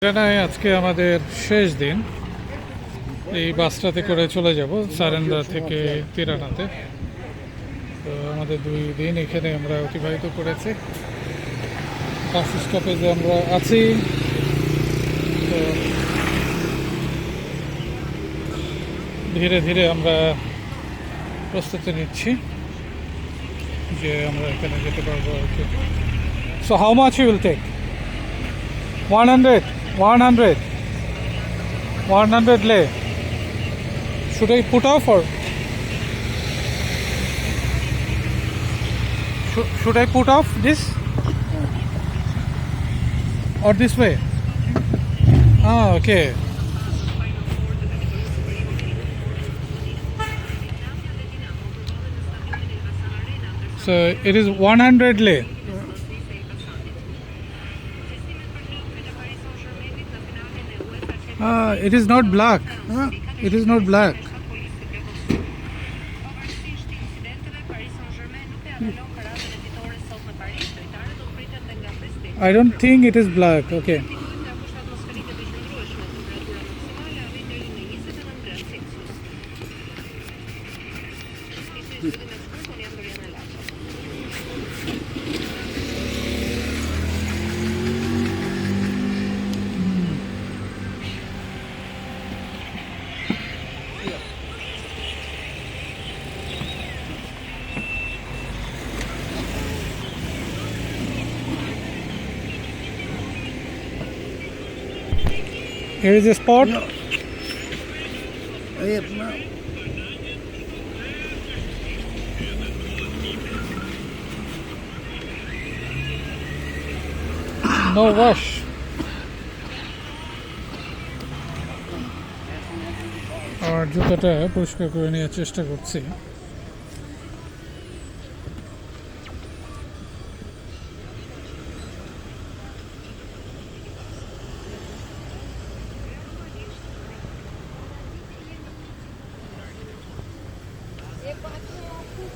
টিরানায় আজকে আমাদের শেষ দিন। এই বাসটাতে করে চলে যাব সারেন্দা থেকে তিরানাতে। তো আমাদের 2 দিন এখানে আমরা অতিবাহিত করেছি। বাস স্টপেজে আমরা আছি। তো ধীরে ধীরে আমরা প্রস্তুতি নিচ্ছি যে আমরা এখানে যেতে পারবো আর কি। So how much you will take? 100 lei. Should I put off or should I put off this or this way? Ah, okay. So it is 100 lei. Ah, it is not black. It is not black. I don't think it is black. Okay. Here is a spot. No wash. আর জুতাটা পরিষ্কার করে নেওয়ার চেষ্টা করছি।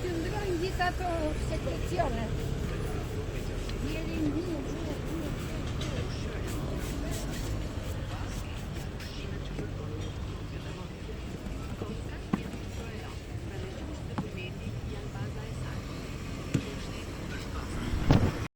Più grandi stato sequezione. Ieri in